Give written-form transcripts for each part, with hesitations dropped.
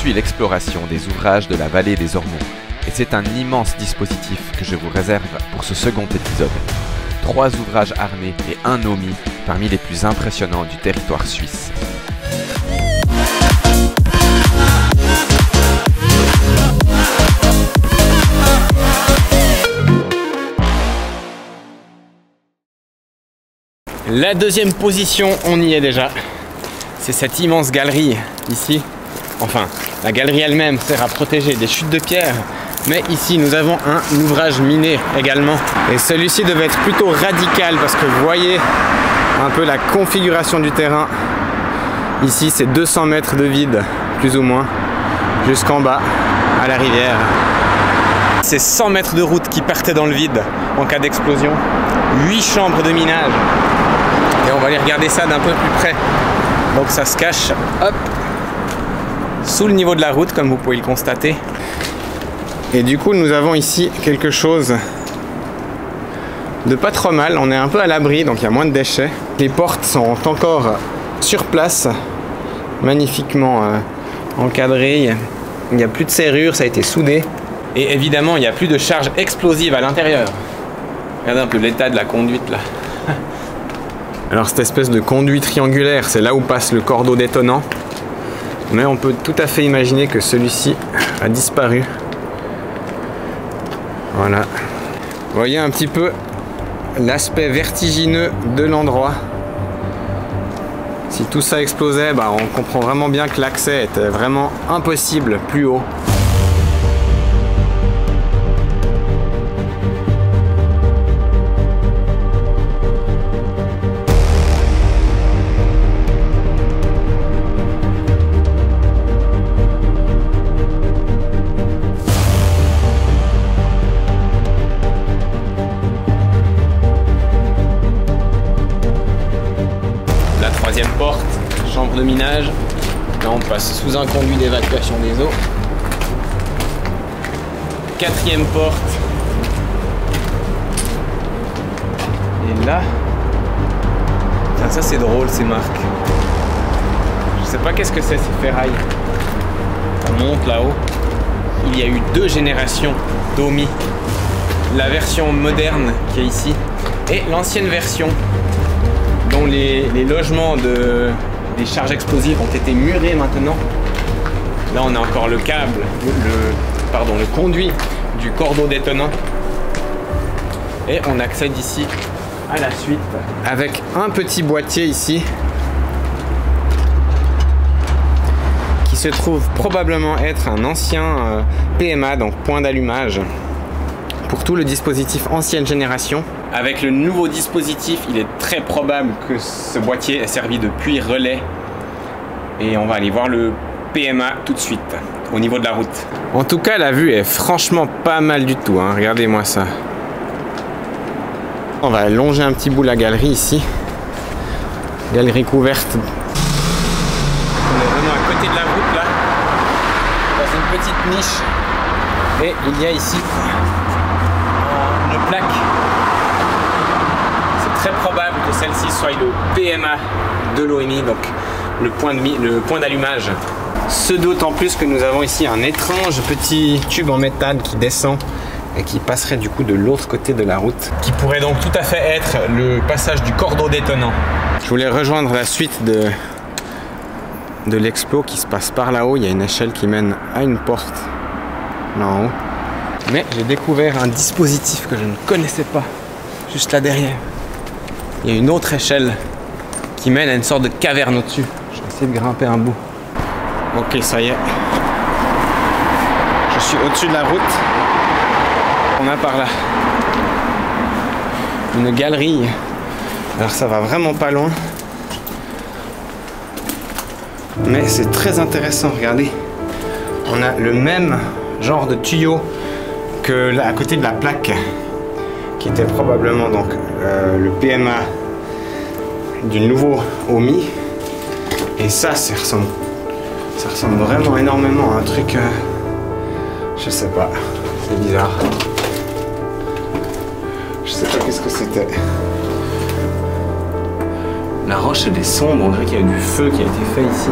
poursuit l'exploration des ouvrages de la vallée des Ormeaux. Et c'est un immense dispositif que je vous réserve pour ce second épisode. 3 ouvrages armés et un OMI parmi les plus impressionnants du territoire suisse. La deuxième position, on y est déjà. C'est cette immense galerie ici. Enfin, la galerie elle-même sert à protéger des chutes de pierre. Mais ici, nous avons un ouvrage miné également. Et celui-ci devait être plutôt radical parce que vous voyez un peu la configuration du terrain. Ici, c'est 200 mètres de vide, plus ou moins, jusqu'en bas, à la rivière. C'est 100 mètres de route qui partaient dans le vide en cas d'explosion. 8 chambres de minage. Et on va aller regarder ça d'un peu plus près. Donc ça se cache, hop, sous le niveau de la route, comme vous pouvez le constater. Et du coup, nous avons ici quelque chose de pas trop mal. On est un peu à l'abri, donc il y a moins de déchets. Les portes sont encore sur place, magnifiquement encadrées. Il n'y a plus de serrure, ça a été soudé. Et évidemment, il n'y a plus de charge explosive à l'intérieur. Regardez un peu l'état de la conduite là. Alors cette espèce de conduit triangulaire, c'est là où passe le cordeau détonnant. Mais on peut tout à fait imaginer que celui-ci a disparu. Voilà. Vous voyez un petit peu l'aspect vertigineux de l'endroit. Si tout ça explosait, on comprend vraiment bien que l'accès était vraiment impossible plus haut. Troisième porte, chambre de minage. Là on passe sous un conduit d'évacuation des eaux. Quatrième porte. Et là, ça c'est drôle ces marques. Je sais pas qu'est-ce que c'est ces ferrailles. Ça monte là-haut. Il y a eu 2 générations d'OMI. La version moderne qui est ici et l'ancienne version dont les logements des charges explosives ont été murés maintenant. Là on a encore le câble, le conduit du cordeau détonnant. Et on accède ici à la suite avec un petit boîtier ici qui se trouve probablement être un ancien PMA, donc point d'allumage, pour tout le dispositif ancienne génération. Avec le nouveau dispositif, il est très probable que ce boîtier ait servi de puits relais. Et on va aller voir le PMA tout de suite, au niveau de la route. En tout cas, la vue est franchement pas mal du tout, hein. Regardez-moi ça. On va longer un petit bout la galerie ici. Galerie couverte. On est vraiment à côté de la route là, dans une petite niche. Et il y a ici une plaque. C'est très probable que celle-ci soit le PMA de l'OMI, donc le point d'allumage. Ce d'autant plus que nous avons ici un étrange petit tube en métal qui descend et qui passerait du coup de l'autre côté de la route, qui pourrait donc tout à fait être le passage du cordeau détonnant. Je voulais rejoindre la suite de l'explo qui se passe par là-haut. Il y a une échelle qui mène à une porte là en haut. Mais j'ai découvert un dispositif que je ne connaissais pas, juste là derrière. Il y a une autre échelle qui mène à une sorte de caverne au-dessus. Je vais essayer de grimper un bout. Ok, ça y est. Je suis au-dessus de la route. On a par là une galerie. Alors ça va vraiment pas loin. Mais c'est très intéressant, regardez. On a le même genre de tuyau que là, à côté de la plaque, qui était probablement donc le PMA du nouveau OMI. Et ça ressemble vraiment énormément à un truc, je sais pas, c'est bizarre. Je sais pas qu'est-ce que c'était. La roche elle est sombre, on dirait qu'il y a du feu qui a été fait ici.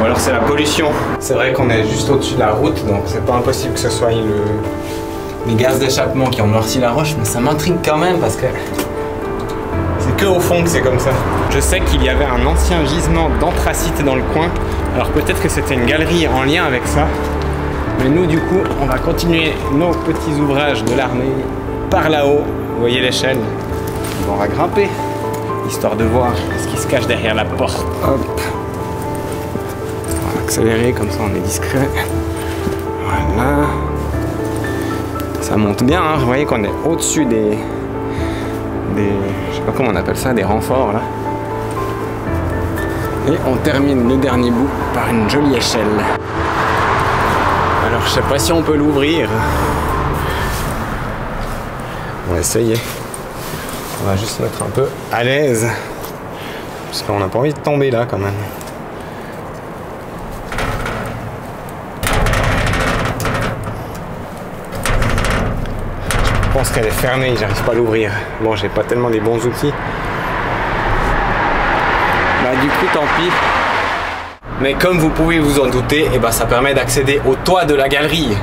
Ou alors c'est la pollution. C'est vrai qu'on est juste au-dessus de la route, donc c'est pas impossible que ce soit les gaz d'échappement qui ont noirci la roche, mais ça m'intrigue quand même parce que c'est que au fond que c'est comme ça. Je sais qu'il y avait un ancien gisement d'anthracite dans le coin, alors peut-être que c'était une galerie en lien avec ça. Mais nous, du coup, on va continuer nos petits ouvrages de l'armée par là-haut. Vous voyez l'échelle? On va grimper, histoire de voir ce qui se cache derrière la porte. Hop. On va accélérer, comme ça on est discret. Voilà. Ça monte bien, hein. Vous voyez qu'on est au-dessus des... Je sais pas comment on appelle ça, des renforts, là. Et on termine le dernier bout par une jolie échelle. Alors je sais pas si on peut l'ouvrir. On va essayer. On va juste se mettre un peu à l'aise. Parce qu'on n'a pas envie de tomber là quand même. Je pense qu'elle est fermée, j'arrive pas à l'ouvrir. Bon, j'ai pas tellement des bons outils. Bah du coup tant pis. Mais comme vous pouvez vous en douter, eh ben, ça permet d'accéder au toit de la galerie.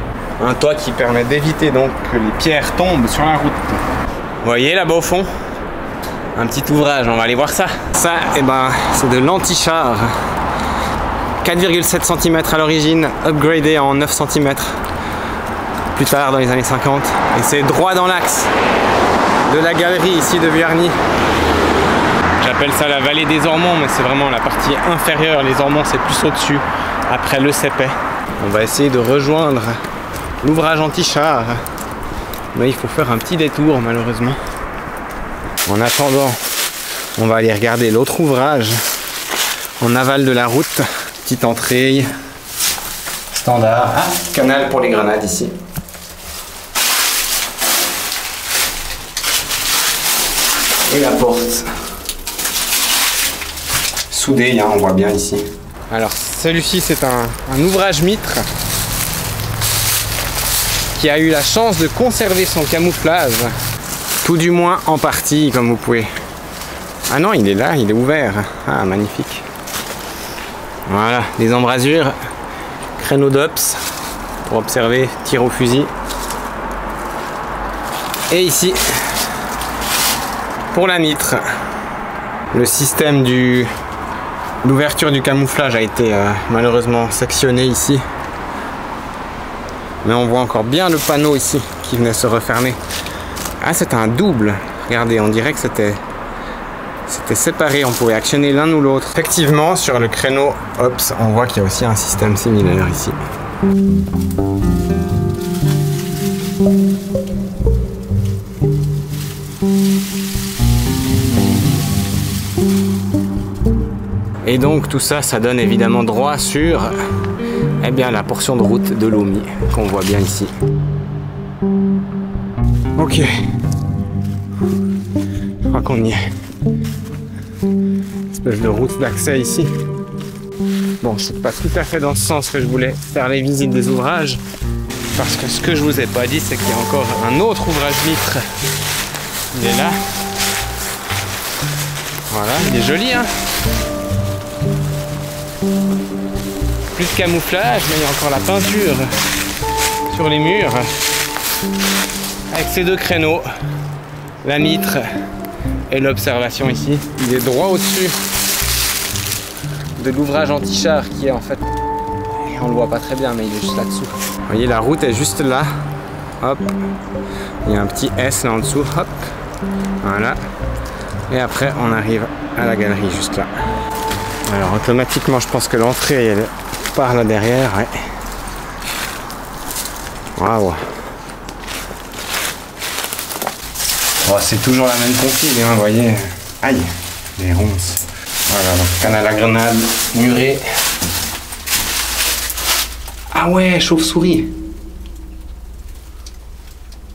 Un toit qui permet d'éviter donc que les pierres tombent sur la route. Vous voyez là-bas au fond? Un petit ouvrage, on va aller voir ça. Ça, eh ben, c'est de l'anti-char. 4,7 cm à l'origine, upgradé en 9 cm. Plus tard dans les années 50. Et c'est droit dans l'axe de la galerie ici de Vuarny. J'appelle ça la vallée des Ormonts, mais c'est vraiment la partie inférieure. Les Ormonts, c'est plus au-dessus, après le Cépet. On va essayer de rejoindre l'ouvrage anti-char. Mais il faut faire un petit détour, malheureusement. En attendant, on va aller regarder l'autre ouvrage en aval de la route. Petite entrée standard. Ah, canal pour les grenades ici. Et la porte. Soudé, hein, on voit bien ici. Alors celui-ci c'est un ouvrage mitre qui a eu la chance de conserver son camouflage, tout du moins en partie, comme vous pouvez. Ah non, il est là, il est ouvert. Ah, magnifique. Voilà, des embrasures, créneau d'ops pour observer, tir au fusil. Et ici, pour la mitre, le système l'ouverture du camouflage a été malheureusement sectionné ici. Mais on voit encore bien le panneau ici qui venait se refermer. Ah, c'est un double. Regardez, on dirait que c'était séparé. On pouvait actionner l'un ou l'autre. Effectivement, sur le créneau Ops, on voit qu'il y a aussi un système similaire ici. Et donc tout ça, ça donne évidemment droit sur la portion de route de Lomy qu'on voit bien ici. Ok. Je crois qu'on y est. Espèce de route d'accès ici. Bon, c'est pas tout à fait dans ce sens que je voulais faire les visites des ouvrages. Parce que ce que je vous ai pas dit, c'est qu'il y a encore un autre ouvrage mitre. Il est là. Voilà, il est joli, hein. Plus de camouflage, mais il y a encore la peinture sur les murs. Avec ces deux créneaux, la mitre et l'observation ici. Il est droit au-dessus de l'ouvrage anti-char qui est en fait... On le voit pas très bien, mais il est juste là-dessous. Vous voyez, la route est juste là. Hop. Il y a un petit S là en dessous. Hop. Voilà. Et après, on arrive à la galerie juste là. Alors automatiquement, je pense que l'entrée elle par là derrière. Ouais. Waouh. Oh, c'est toujours la même config, hein, vous voyez. Aïe, les ronces. Voilà, donc canal à grenade, muré. Ah ouais, chauve-souris.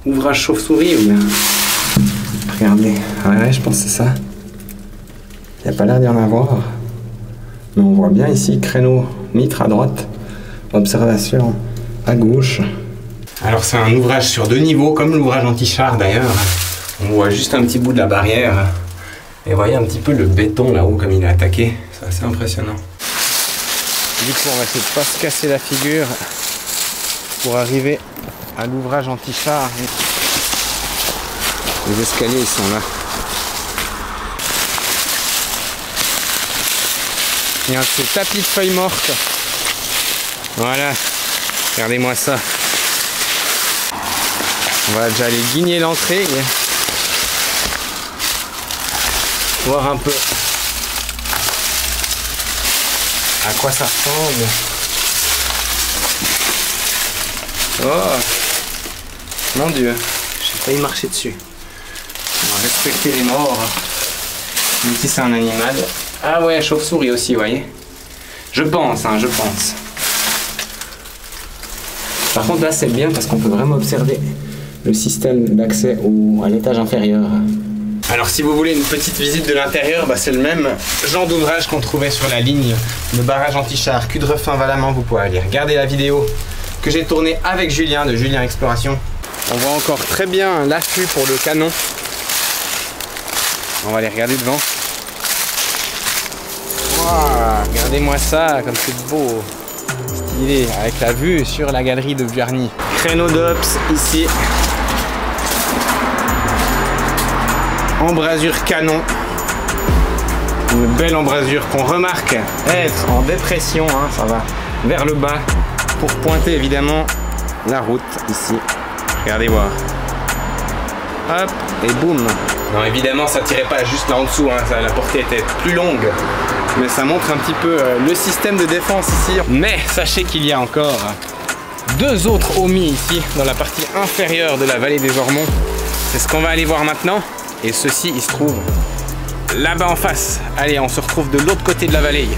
Ouvrage chauve-souris ou bien. Regardez, ouais, je pense que c'est ça. Il n'y a pas l'air d'y en avoir. Mais on voit bien ici, créneau mitre à droite, observation à gauche. Alors c'est un ouvrage sur 2 niveaux, comme l'ouvrage anti-char d'ailleurs. On voit juste un petit bout de la barrière. Et vous voyez un petit peu le béton là-haut comme il est attaqué. C'est assez impressionnant. Du coup, on va essayer de pas se casser la figure pour arriver à l'ouvrage anti-char. Les escaliers, ils sont là. Il y a un de ces tapis de feuilles mortes. Voilà. Regardez-moi ça. On va déjà aller guigner l'entrée. Voir un peu à quoi ça ressemble. Oh mon Dieu, j'ai failli marcher dessus. On va respecter les morts. Même si c'est un animal. Ah ouais, chauve-souris aussi, vous voyez. Je pense, hein, je pense. Par contre là c'est bien parce qu'on peut vraiment observer le système d'accès à l'étage inférieur. Alors si vous voulez une petite visite de l'intérieur, c'est le même genre d'ouvrage qu'on trouvait sur la ligne de barrage anti-char Cudrefin-Valamand. Vous pouvez aller regarder la vidéo que j'ai tournée avec Julien de Julien Exploration. On voit encore très bien l'affût pour le canon. On va aller regarder devant. Wow, regardez-moi ça, comme c'est beau. Stylé, avec la vue sur la galerie de Vuarny. Créneau d'Ops ici. Embrasure canon. Une belle embrasure qu'on remarque être en dépression, hein, ça va vers le bas pour pointer évidemment la route ici. Regardez voir. Hop, et boum. Non, évidemment ça tirait pas juste là en dessous, hein, la portée était plus longue. Mais ça montre un petit peu le système de défense ici. Mais sachez qu'il y a encore deux autres OMI ici dans la partie inférieure de la vallée des Ormonts. C'est ce qu'on va aller voir maintenant. Et ceci, il se trouve là-bas en face. Allez, on se retrouve de l'autre côté de la vallée.